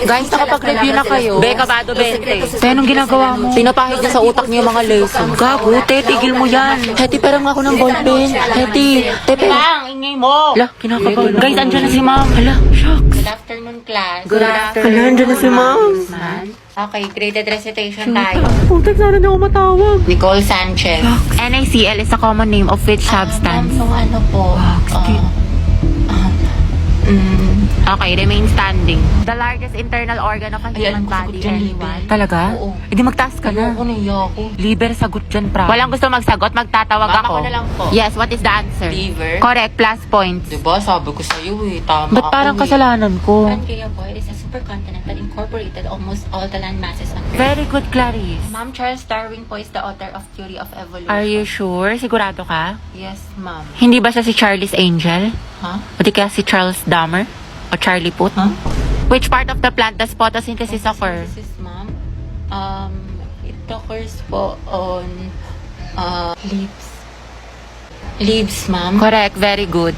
Guys, nakapag-review na kayo. Beka Bado 20. Te, anong ginagawa mo? Pinapahid niya sa utak niyo yung mga lesson. Gago, te, tigil mo yan. Heti, perang ako ng ballpen. Heti, te, Lang, ingay mo! Hala, kinakabahan. Guys, andyan na si ma'am. Hala, shucks. Good afternoon, class. Good afternoon. Hala, andyan na si ma'am. Okay, graded recitation tayo. Putek, sana na ako matawag. Nicole Sanchez. NaCl is a common name of which substance? So ano po? Okay, remain standing. The largest internal organ of a human Ayan, body. sagot dyan, Anyone? liver. Talaga? Oo. Eh di magtaas ka na. Ano naiya ako? Liver, sagot dyan, pra. Walang gusto magsagot, magtatawag Mama ako. ko na lang po. Yes, what is the answer? Liver. Correct, plus points. Diba, sabi ko sa'yo eh. Tama Ba't parang ako kasalanan ko? Pangea po, it is a supercontinent that incorporated almost all the land masses on Earth. Very good, Clarice. Ma'am, Charles Darwin po is the author of Theory of Evolution. Are you sure? Sigurado ka? Yes, ma'am. Hindi ba siya si Charlie's Angel? Huh? O di kaya si Charles Dahmer? O Charlie Puth? Huh? Which part of the plant does photosynthesis occur? This is ma'am. It occurs po on leaves. Leaves, ma'am. Correct, very good.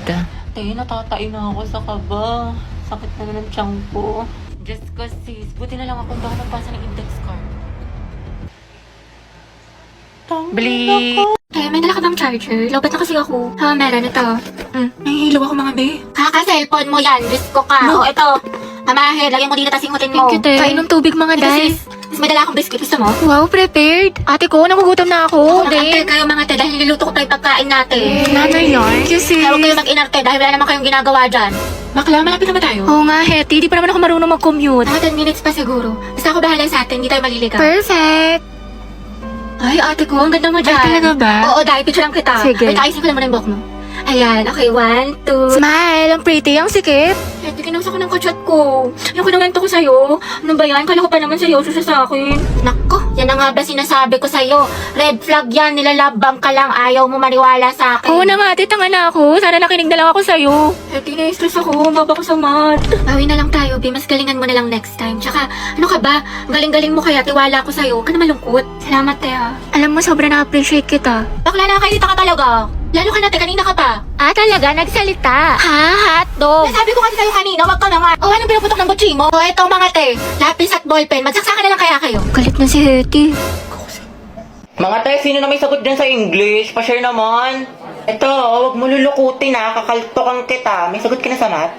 Tayo, natatain na ako sa kaba. Sakit na ng tiyan ko. Just cause sis, buti na lang akong baka nagpasa ng index card. Bli. Eh, may dala ka bang charger? Lobat na kasi ako. Meron ito. Nahihilo ako mga be. Kaka-cellphone mo yan. Diyos ko ka. No. Oh, ito. Mamahe, lagyan mo dito tas ingutin mo. Thank you, te. Kainom tubig mga day. Mas may dala akong biscuit. Gusto mo? Wow, prepared. Ate ko, nagugutom na ako. Mag-ante kayo mga te dahil niluluto ko pa yung pagkain natin. Nanay yarn. Thank you, sis. Kaya huwag kayo mag-inarte dahil wala naman kayong ginagawa dyan. Bakla, malapit naman tayo. Oo nga, Hetty. Di pa naman ako marunong mag-commute. Mga 10 minutes pa siguro. Basta ako bahala sa atin. Hindi tayo maliligaw. Perfect. Ay, ate ko, ang ganda mo dyan. Ay, talaga ba? Oo, dahil picture lang kita. Sige. Wait, ayusin ko lang muna yung buhok mo. Ayan, okay, 1, 2. Smile. Ang pretty. Ang sikip. Ate, kinausa ko ng kachat ko. Yung kinamento ko sa'yo. Ano ba yan? Kala ko pa naman seryoso siya sa akin. Nako, yan na nga ba sinasabi ko sa'yo. Red flag yan, nilalabang ka lang. Ayaw mo maniwala sa akin. Oo na nga, ate. Tanga na ako. Sana nakinig na lang ako sa'yo. Ate, na-stress ako. Baba ko sa mat. Bawi na lang tayo, Bi. Mas galingan mo na lang next time. Tsaka, ano ka ba? Galing-galing mo kaya. Tiwala ko sa'yo. Huwag ka na malungkot. Salamat, Tea. Alam mo, sobrang na-appreciate kita. Bakla, nakakairita ka talaga. Lalo ka natin, kanina ka pa. Talaga? Nagsalita. Ha? Hotdog. Nasabi ko kasi sa'yo kanina, wag ka na nga. O, anong pinuputok ng butsi mo? O, eto mga te, lapis at ballpen. Magsaksakan na lang kaya kayo. Galit na si Hetty. Mga tayo, sino na may sagot dyan sa English? Pa-share naman. Ito, huwag mo lulukutin ha. Kakaltokan kita. May sagot ka na sa math?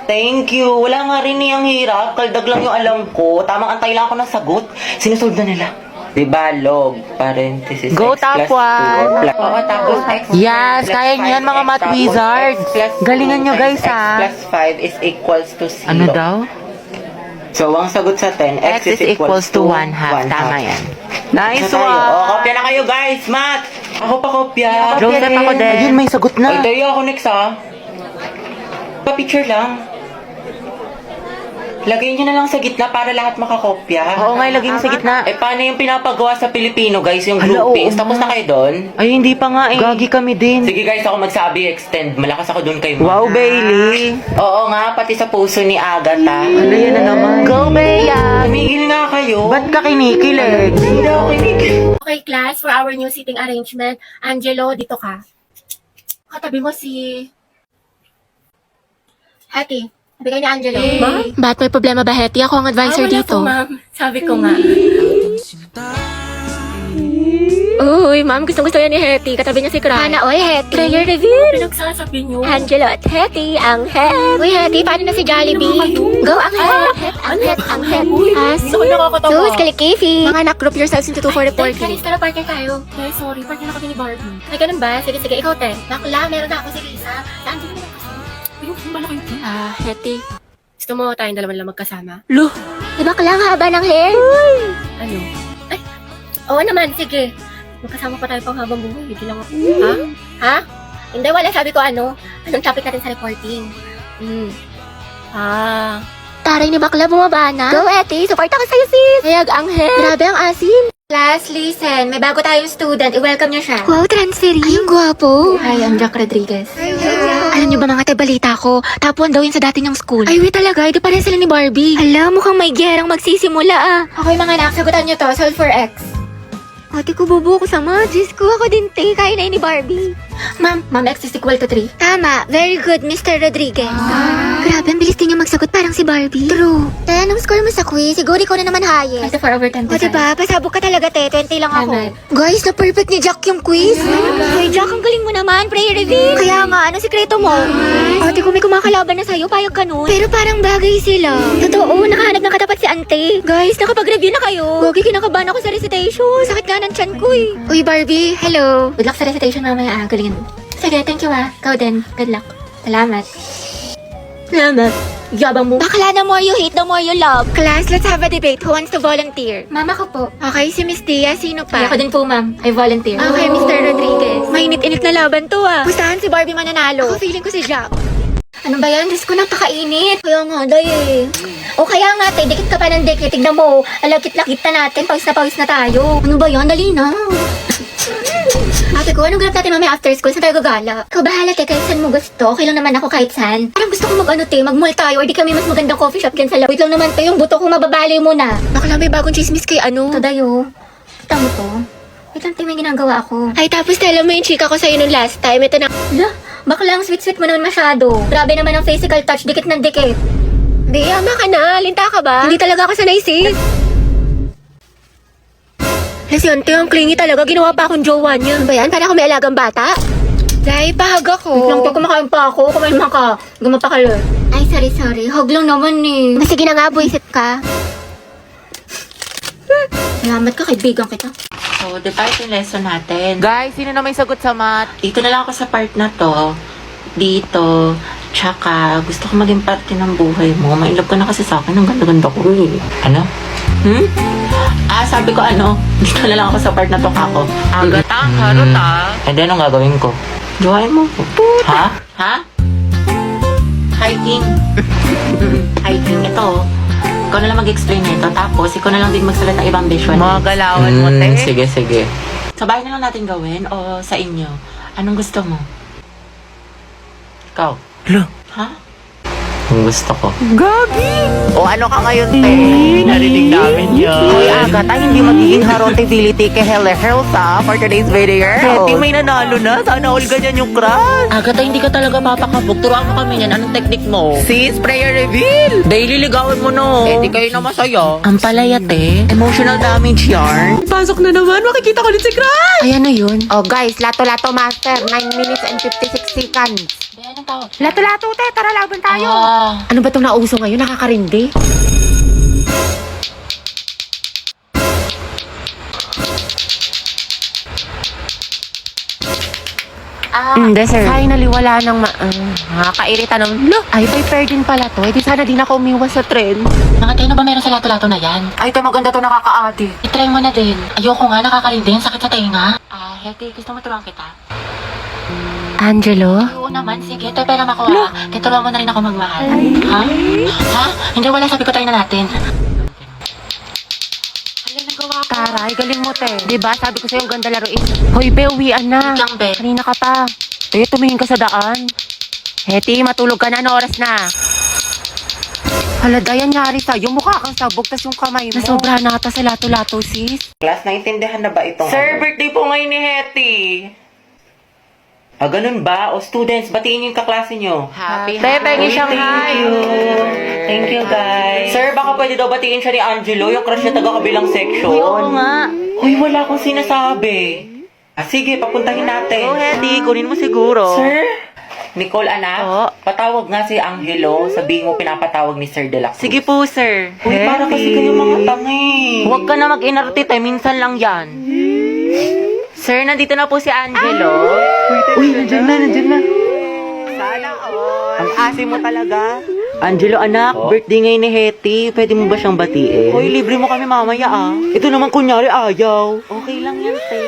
Thank you. Wala nga rin niyang hirap. Kaldag lang yung alam ko. Tamang antay lang ako ng sagot. Sinusolve na nila. Diba, log, parenthesis, Go, x top plus 2. one. Oo, tapos x Yes, plus kaya niyo yan, 5x, mga math tapos wizard. x plus 2 Galingan niyo, times guys, x ha. plus 5 is equals to 0. Ano daw? So, ang sagot sa 10, X is equals to 1 half. Tama yan. Nice Isa tayo. one. O, kopya na kayo, guys. Math! Ako pa kopya. Joseph, ako din. Ayun, may sagot na. Ay, tayo ako next, ha. Pa-picture lang. Lagay nyo na lang sa gitna para lahat makakopya. Oo nga, lagay mo sa gitna. Eh, paano yung pinapagawa sa Pilipino, guys? Yung Hala, groupings. oo Tapos nga. na kayo doon? Ay, hindi pa nga eh. Gagi kami din. Sige, guys, ako magsabi, extend. Malakas ako doon kay Wow, Bailey. Oo nga, pati sa puso ni Agatha. Ano yan na naman? Go, Bea. Tumigil nga kayo. Ba't ka kinikilig? Hindi ako kinikil. Okay, class, for our new seating arrangement, Angelo, dito ka. Katabi mo si... Hattie, sabi ni Angelo. Ma'am? Ba't may problema ba, Hetty? Ako ang advisor wala dito. po, ma'am. Sabi ko nga. Uy, ma'am, gustong-gusto yan ni Hetty. Katabi niya si Cry. oy, Hattie. Prayer reveal. Pinagsasabi niyo. Angelo at Hetty, ang head. Uy, Hetty, paano na si Jollibee? Go, ang head. Ang head, ang head. Gusto ko nakakatawa. Sus, kalikifi. Mga anak, group yourselves into 2 for reporting. Kanis na partner tayo. Ay, sorry. Partner na kami ni Barbie. Ay, ganun ba? Sige, sige. Ikaw, te. Bakla, meron na ako si Lisa. Saan din mo kasi? Yung malaki yun. Hetty. Gusto mo tayong dalawa lang magkasama? Lo, diba kailang haba ng hair? Ano? Ay, oo naman. Sige. Magkasama pa tayo pang habang buhay. Hindi lang ako. Ha? Ha? Hindi, wala. Sabi ko ano. Anong topic natin sa reporting? Taray ni bakla bumaba na. Go, Hetty. Support ako sa'yo, sis. Hayag ang hair. Grabe ang asim. Class, listen. May bago tayong student. I-welcome niyo siya. Wow, transferi. Ay, ang gwapo. Hi, I'm Jack Rodriguez. Alam niyo ba mga balita ko? Top 1 daw yun sa dati niyang school. Ay, wait talaga. Di pareha sila ni Barbie. Alam, mukhang may gerang magsisimula ah. Okay mga anak, sagutan niyo to. Solve for X. Ate ko, bubuo ko sa Diyos ko, ako din, te. Kaya na ni Barbie. Ma'am, X is equal to 3. Tama. Very good, Mr. Rodriguez. Grabe, ang bilis din niya magsagot parang si Barbie. True. Te, anong score mo sa quiz? Siguro ikaw na naman highest. Kasi 4 over 10 O diba, pasabog ka talaga, te. 20 lang ako. Tama. Guys, na-perfect ni Jack yung quiz. Ay, Jack, ang galing mo naman. Prayer reveal. Kaya nga, anong sikreto mo? Ate ko, may kumakalaban na sa'yo. Payag ka nun. Pero parang bagay sila. Totoo, nakahanap ng katapat si ante. Guys, nakapag-review na kayo. Gogi, kinakabahan ako sa recitation. Sakit nga ng tiyan ko eh. Uy, Barbie, hello. Good luck sa recitation mamaya. Galingan mo. Sige, thank you Ikaw din. Good luck. Salamat. Salamat. Yabang mo. Bakla, the more you hate, the more you love. Class, let's have a debate. Who wants to volunteer? Mama ko po. Okay, si Miss Tia. Sino pa? Ako din po, ma'am. I volunteer. Okay, Mr. Rodriguez. Mainit-init na laban to ah. Pustahan si Barbie mananalo. Ako feeling ko si Jack. Ano ba yan? Diyos ko, napakainit. Kaya nga, day eh. O kaya nga, te, dikit ka pa ng dikit. Tignan mo, alagkit-lakit na natin. Pawis na tayo. Ano ba yan? Dali na. Ate ko, anong ganap natin mamaya after school? Saan tayo gagala? Ikaw bahala, te, kahit saan mo gusto. Okay lang naman ako kahit saan. Parang gusto ko mag-mall tayo or di kami mas magandang coffee shop dyan sa lab. Wait lang naman, te, yung buto ko mababali muna. Bakla, may bagong chismis kay ano. Ito, dayo. Kita mo to? Wait lang, te, may ginagawa ako. Ay, tapos tell mo yung chika ko sa'yo nung last time. Ito na. Hala, bakla ang sweet-sweet mo naman masyado. Grabe naman ang physical touch, dikit ng dikit. Di, ama ka na. Linta ka ba? Hindi talaga ako sanay, sis. Kasi ante, ang clingy talaga. Ginawa pa akong jowa niya. Ano ba yan? Para ako may alagang bata? Dahil pahag ako. Wait lang, te, kumakain pa ako. Kumain man ka. Gumapakalo. Ay, sorry. Hog lang naman eh. Sige na nga, buisit ka. Salamat ka, kaibigan kita. So, di ba ito yung lesson natin? Guys, sino na may sagot sa math? Dito na lang ako sa part na to. Dito. Tsaka, gusto ko maging parte ng buhay mo. Mailove ka na kasi sa akin. Ang ganda-ganda ko eh. Ano? Sabi ko dito na lang ako sa part na to kako. Agata, harot And then, anong gagawin ko? Jowain mo ko. Ha? Hiking. Hiking. Ito. Ikaw na lang mag-explain nito. Tapos, ikaw na lang din magsalat ng ibang visual. Mga galawan mo, te. Sige. Sa bahay na lang natin gawin o sa inyo? Anong gusto mo? Ikaw? Ha? Ang gusto ko. O ano ka ngayon, te? Narinig namin yun. Hoy, Agatha, hindi magiging harontability kay Helsa for today's video. Hetty, may nanalo na. Sana all ganyan yung crush. Agatha, hindi ka talaga papakabog. Turuan mo kami yan. Anong technique mo? Sis, prayer reveal. Daily ligawan mo, no? Di kayo na masaya. Ang palayate. Emotional damage yarn. Pasok na naman. Makikita ko ulit si crush. Ayan na yun. Oh guys, lato-lato master. 9 minutes and 56 seconds. Anong tawag? Lato-lato, te. Tara, laban tayo. Ano ba itong nauso ngayon? Nakakarindi? Sir. Finally, wala nang nakakairita ng, ay, paper din pala to. Eh, di sana din ako umiwas sa trend. Mga tayo na ba meron sa lato-lato na yan? Ay, ito maganda to, nakaka-adi. I-try mo na din. Ayoko nga, nakakarindin. Sakit sa tenga. Hetty, gusto mo turuan kita? Angelo? Oo naman, sige. Ito pera makuha. Turuan mo na rin ako magmahal. Ha? Hindi, wala. Sabi ko tayo na natin. Hala, nagawa ko. Taray, galing mo, te. Diba, sabi ko sa'yo, ang ganda laruin. Hoy, be, uwian na. Wait lang, be. Kanina ka pa. Te, tumingin ka sa daan. Hetty, matulog ka na. Ano oras na? Hala, Dayan, nyari sa'yo. Mukha kang sabog, tas yung kamay mo. Nasobra na ata sa lato-lato, sis. Class, naintindihan na ba itong Sir, birthday po ngayon ni Hetty. Ganun ba? O students, batiin niyo yung kaklase niyo. Happy Pengi siyang hi. Thank you, guys. Sir, baka pwede daw batiin siya ni Angelo, yung crush niya taga-kabilang section. Oo nga. Uy, wala akong sinasabi. Sige, papuntahin natin. Oh, Hetty, kunin mo siguro. Sir? Nicole, anak, Oo. patawag nga si Angelo. Sabihin mo pinapatawag ni Sir De La Cruz. Sige po, sir. Uy, para kasi kayo mga tangi. Huwag ka na mag-inarte, te. Minsan lang yan. Sir, nandito na po si Angelo. Uy, nandiyan na. Sana all. Ang asim mo talaga. Angelo, anak, birthday ngayon ni Hetty. Pwede mo ba siyang batiin? Uy, libre mo kami mamaya Ito naman kunyari ayaw. Okay lang yan, te.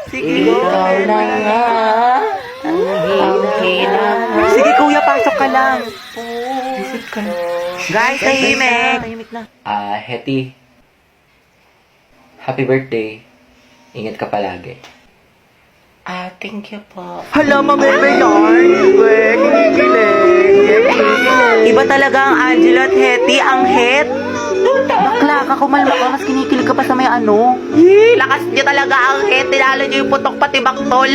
Sige, Ikaw na nga. Ang hina. Sige, kuya, pasok ka lang. Guys, tahimik. Tahimik na. Hetty. Happy birthday. Ingat ka palagi. Thank you po. Hala, mameme yarn. Kinikilig. Iba talaga ang Angelo at Hetty. Ang het. ka, kumalma ka. Mas kinikilig ka pa sa may ano. Lakas niyo talaga ang hit. Tinalo niyo yung putok pati baktol.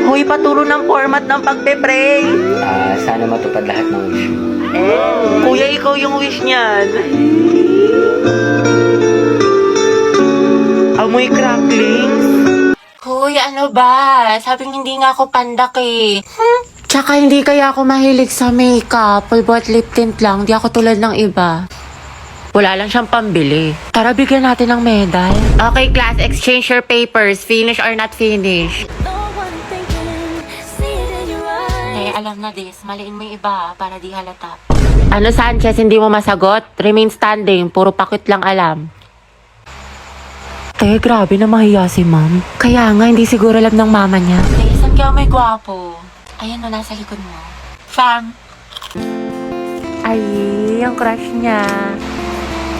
Hoy, paturo ng format ng pagpe-pray. Sana matupad lahat ng wish mo. Kuya, ikaw yung wish niyan. Amoy cracklings. Hoy, ano ba? Sabing hindi nga ako pandak eh. Tsaka hindi kaya ako mahilig sa makeup. Pulbot lip tint lang. Di ako tulad ng iba. Wala lang siyang pambili. Tara, bigyan natin ng medal. Okay, class. Exchange your papers. Finish or not finish. Eh, alam na this. Maliin mo yung iba para di halata. Ano, Sanchez? Hindi mo masagot? Remain standing. Puro pakit lang alam. Grabe na mahiya si ma'am. Kaya nga, hindi siguro alam ng mama niya. Eh, saan kaya may gwapo? Ayan o, nasa likod mo. Fam. Ay, yung crush niya.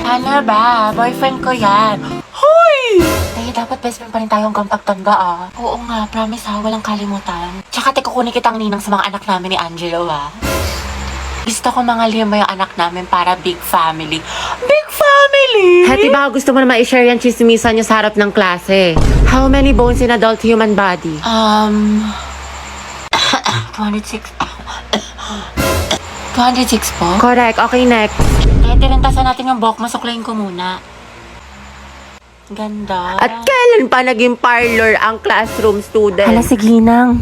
Ano ba? Boyfriend ko yan. Hoy! Eh, dapat best friend pa rin tayo hanggang pagtanda ah. Oo nga, promise ha, walang kalimutan. Tsaka kukunin kitang ninang sa mga anak namin ni Angelo ah. Gusto ko mga lima yung anak namin para big family. Big family! Hati, baka gusto mo naman i-share yung chismisan niyo sa harap ng klase. How many bones in adult human body? 206. 206 po? Correct. Okay, next. Eh, tirintasan natin yung buhok. Masuklayin ko muna. Ganda. At kailan pa naging parlor ang classroom student? Hala, sige nang.